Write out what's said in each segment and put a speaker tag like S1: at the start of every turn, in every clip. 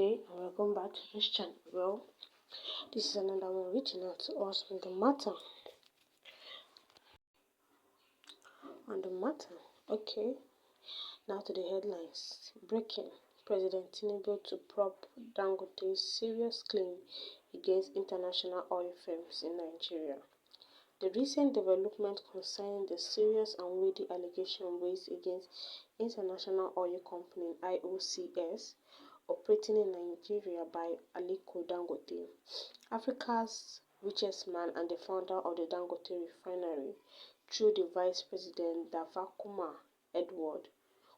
S1: day and welcome back to this channel. Well, this is another one reaching out to us on the matter. Okay, now to the headlines. Breaking: President Tinubu to Probe Dangote's serious claim against international oil firms in Nigeria. The recent development concerning the serious and weighty allegation raised against International Oil Company (IOCS) operating in Nigeria by Aliko Dangote, Africa's richest man and the founder of the Dangote refinery, through the Vice President Davakuma Edward,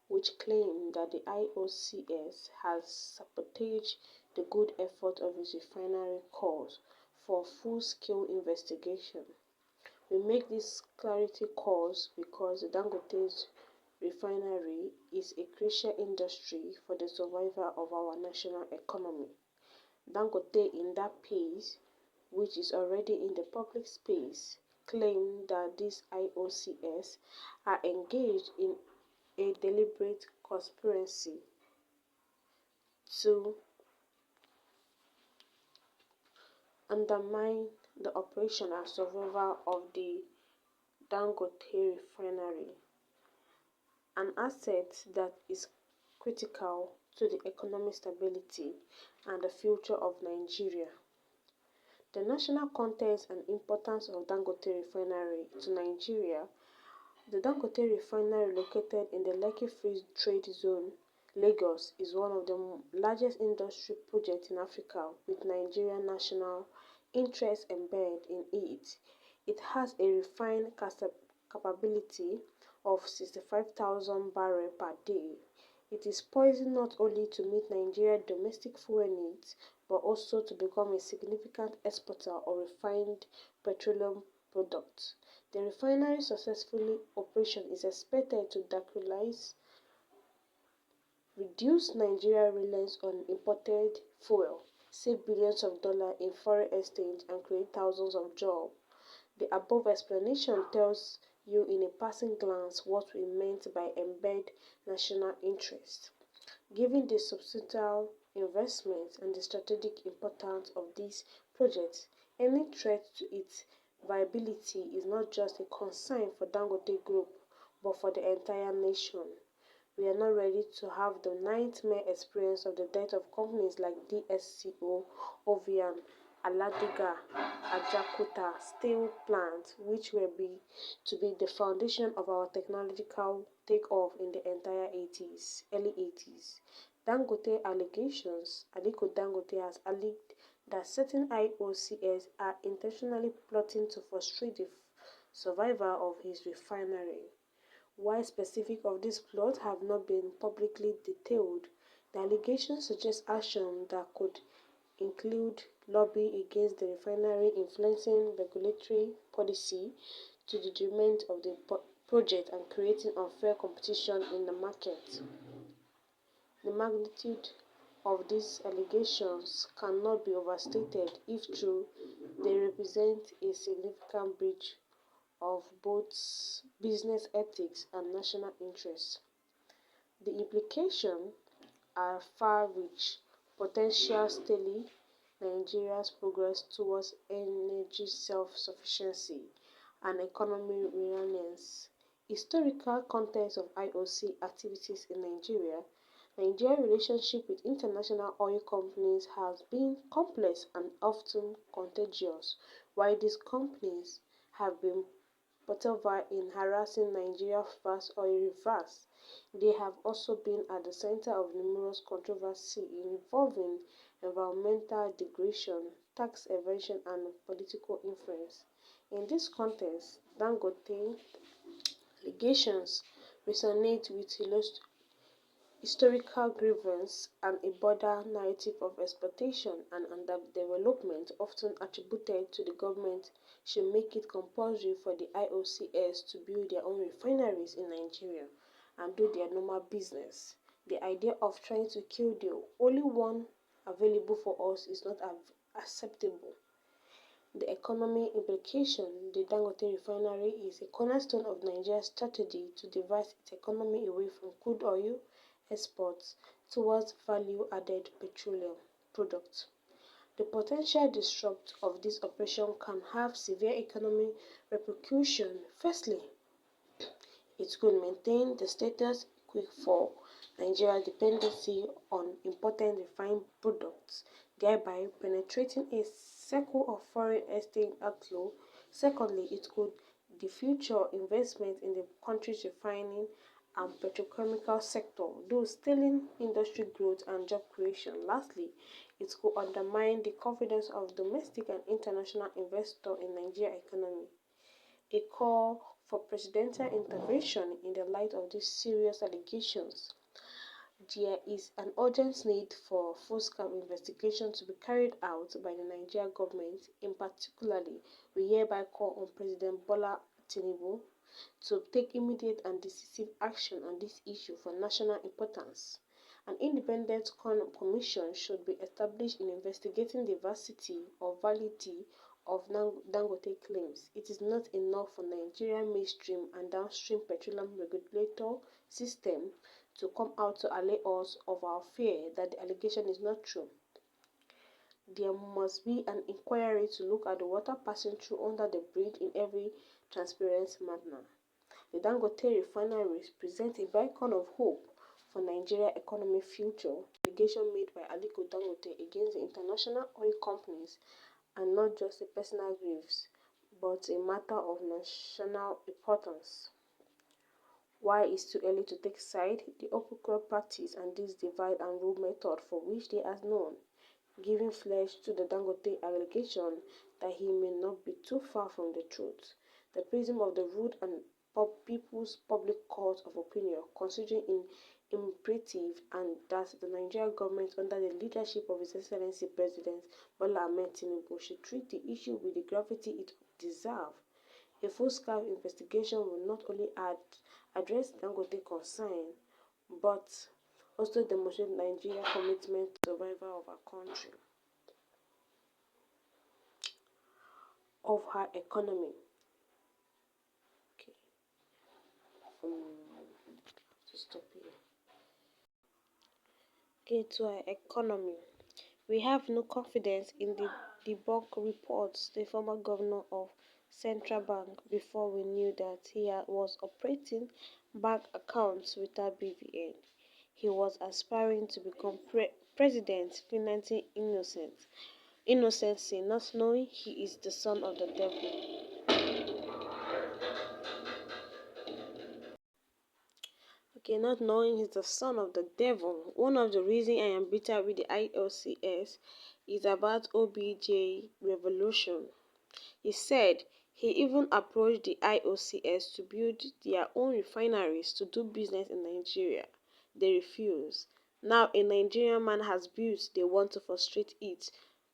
S1: which claimed that the IOCS has sabotaged the good effort of its refinery, calls for full-scale investigation. We make this clarity calls because the Dangote's refinery is a crucial industry for the survival of our national economy. Dangote, in that piece, which is already in the public space, claimed that these IOCS are engaged in a deliberate conspiracy to undermine the operation and survival of the Dangote refinery, an asset that is critical to the economic stability and the future of Nigeria. The national context and importance of Dangote refinery to Nigeria. The Dangote refinery, located in the Lekki Free Trade Zone, Lagos, is one of the largest industry projects in Africa, with Nigerian national interests embedded in it. It has a refined capability of 65,000 barrels per day. It is poised not only to meet Nigeria's domestic fuel needs, but also to become a significant exporter of refined petroleum products. The refinery's successful operation is expected to reduce Nigeria's reliance on imported fuel, save billions of dollars in foreign exchange, and create thousands of jobs. The above explanation tells you in a passing glance what we meant by embedded national interest. Given the substantial investment and the strategic importance of this project, any threat to its viability is not just a concern for Dangote Group, but for the entire nation. We are not ready to have the nightmare experience of the death of companies like DSCO, Ovian, Aladiga, Ajakuta steel plants, which were to be the foundation of our technological takeoff in the early 80s. Dangote allegations. Aliko Dangote has alleged that certain IOCS are intentionally plotting to frustrate the survival of his refinery. While specifics of this plot have not been publicly detailed, the allegations suggest action that could include lobbying against the refinery, influencing regulatory policy to the detriment of the project, and creating unfair competition in the market. The magnitude of these allegations cannot be overstated. If true, they represent a significant breach of both business ethics and national interests. The implications are far-reaching, potential steadily Nigeria's progress towards energy self-sufficiency and economic resilience. Historical context of IOC activities in Nigeria. Nigeria's relationship with international oil companies has been complex and often contentious. While these companies have been pivotal in harassing Nigeria's vast oil reserves, they have also been at the center of numerous controversies involving environmental degradation, tax evasion, and political influence. In this context, Dangote allegations resonate with historical grievance and a broader narrative of exploitation and underdevelopment, often attributed to the government, should make it compulsory for the IOCS to build their own refineries in Nigeria and do their normal business. The idea of trying to kill the only one available for us is not acceptable. The economic implication. The Dangote refinery is a cornerstone of Nigeria's strategy to divert its economy away from crude oil, exports towards value-added petroleum products. The potential disrupt of this operation can have severe economic repercussions. Firstly, it could maintain the status quo for Nigeria's dependency on imported refined products, thereby penetrating a circle of foreign exchange outflow. Secondly, it could future investment in the country's refining and petrochemical sector, thus stilling industry growth and job creation. Lastly, it could undermine the confidence of domestic and international investors in Nigeria's economy. A call for presidential intervention in the light of these serious allegations. There is an urgent need for full-scale investigation to be carried out by the Nigerian government. In particular, we hereby call on President Bola Tinubu to take immediate and decisive action on this issue for national importance. An independent commission should be established in investigating the veracity or validity of Dangote claims. It is not enough for Nigerian midstream and downstream petroleum regulator system to come out to allay us of our fear that the allegation is not true. There must be an inquiry to look at the water passing through under the bridge in every transparent manner. The Dangote refinery presents a beacon of hope for Nigeria's economic future. The allegation made by Aliko Dangote against the international oil companies are not just a personal grievance, but a matter of national importance. While it's too early to take side, the opposite parties and this divide and rule method for which they are known, giving flesh to the Dangote allegation that he may not be too far from the truth. The prism of the root and people's public court of opinion, considering imperative and that the Nigerian government under the leadership of His Excellency President Bola Ahmed Tinubu should treat the issue with the gravity it deserves. A full-scale investigation will not only address Dangote concern, but also demonstrate Nigeria's commitment to the survival of our country, of her economy. Okay, to stop here. Okay, to our economy. We have no confidence in the debunk reports the former governor of Central Bank before we knew that he was operating bank accounts without BVN. He was aspiring to become president, financing innocency, not knowing he is the son of the devil. Okay, not knowing he's the son of the devil. One of the reasons I am bitter with the IOCS is about OBJ revolution. He said he even approached the IOCS to build their own refineries to do business in Nigeria. They refused. Now a Nigerian man has built, they want to frustrate it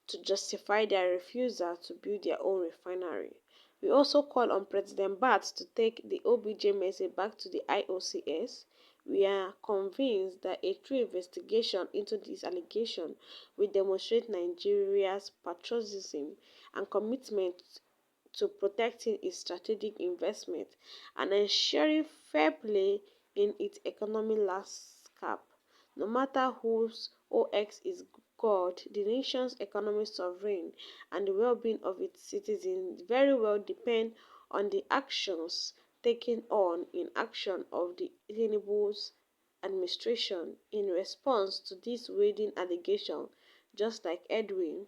S1: to justify their refusal to build their own refinery. We also call on President Bat to take the OBJ message back to the IOCS. We are convinced that a true investigation into this allegation will demonstrate Nigeria's patriotism and commitment to protecting its strategic investment and ensuring fair play in its economic landscape. No matter whose OX is God, the nation's economic sovereign and the well-being of its citizens very well depend on the actions taken on in action of the Tinubu's administration in response to this weighing allegation, just like Edwin,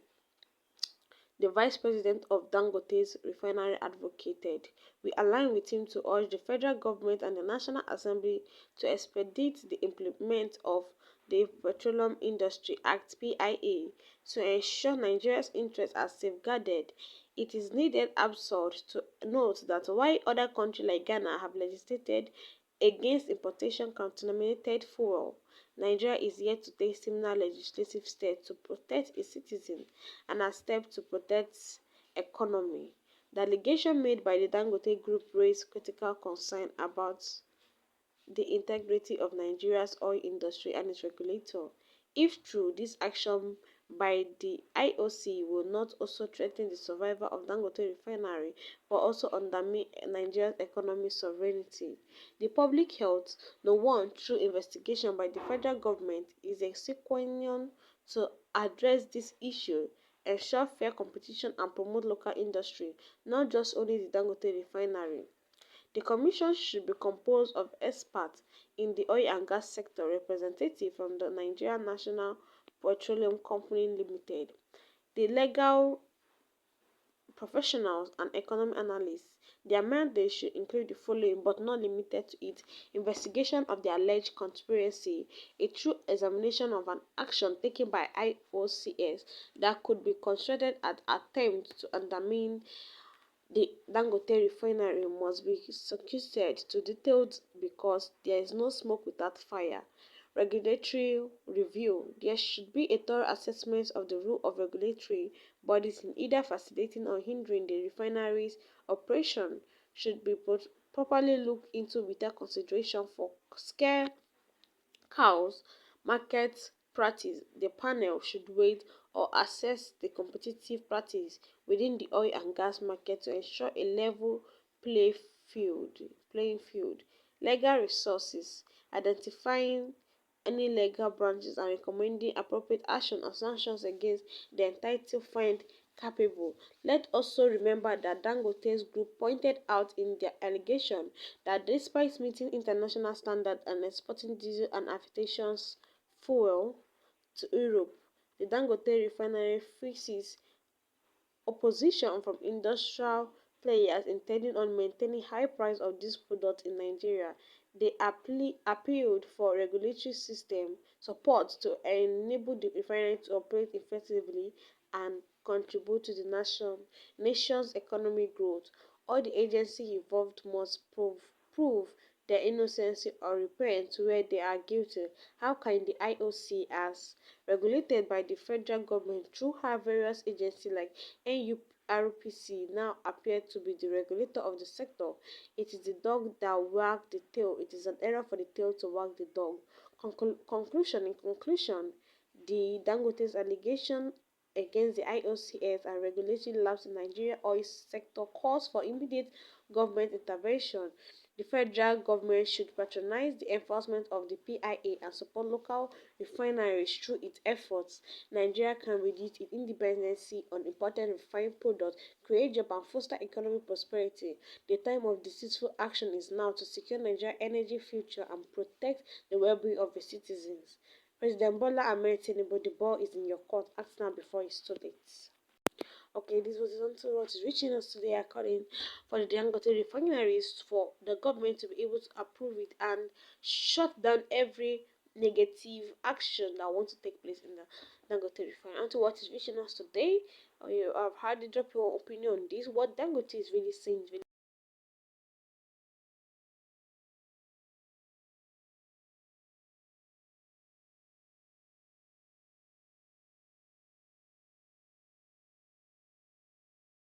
S1: the vice president of Dangote's refinery, advocated. We align with him to urge the federal government and the National Assembly to expedite the implement of the Petroleum Industry Act (PIA) to ensure Nigeria's interests are safeguarded. It is needed absurd to note that while other countries like Ghana have legislated against importation contaminated fuel, Nigeria is yet to take similar legislative steps to protect its citizens and a step to protect economy. The allegation made by the Dangote Group raised critical concern about the integrity of Nigeria's oil industry and its regulator. If true, this action by the IOC will not also threaten the survival of Dangote refinery but also undermine Nigeria's economic sovereignty. The public health, no one through investigation by the federal government, is a sequelion to address this issue, ensure fair competition and promote local industry, not just only the Dangote refinery. The commission should be composed of experts in the oil and gas sector, representatives from the Nigerian National Petroleum Company Limited, the legal professionals and economic analysts. Their mandate should include the following, but not limited to it: investigation of the alleged conspiracy, a true examination of an action taken by IOCS that could be construed as attempt to undermine the Dangote refinery must be circumscribed to details because there is no smoke without fire. Regulatory review. There should be a thorough assessment of the role of regulatory bodies in either facilitating or hindering the refinery's operation should be properly looked into without consideration for scale cows market practice. The panel should weigh or assess the competitive practice within the oil and gas market to ensure a level play field, playing field. Legal resources, identifying any legal branches and recommending appropriate action or sanctions against the entitled find capable. Let's also remember that Dangote's group pointed out in their allegation that despite meeting international standards and exporting diesel and aviation fuel to Europe, the Dangote refinery faces opposition from industrial players intending on maintaining high price of these products in Nigeria. They appealed for regulatory system support to enable the refinery to operate effectively and contribute to the nation's economic growth. All the agencies involved must prove their innocence or repent where they are guilty. How can the IOC, as regulated by the federal government through her various agencies like NURPC, now appear to be the regulator of the sector? It is the dog that wags the tail. It is an error for the tail to wag the dog. In conclusion, the Dangote's allegation against the IOCS and regulatory labs in Nigeria oil sector calls for immediate government intervention. The federal government should patronize the enforcement of the PIA and support local refineries through its efforts. Nigeria can reduce its dependency on imported refined products, create jobs and foster economic prosperity. The time of decisive action is now to secure Nigeria's energy future and protect the well-being of its citizens. President Bola Ahmed Tinubu, the ball is in your court. Act now before it's too late. Okay, this was something what is reaching us today according for the Dangote refineries for the government to be able to approve it and shut down every negative action that wants to take place in the Dangote refinery. And to what is reaching us today, you have hardly drop your opinion on this. What Dangote is really saying is really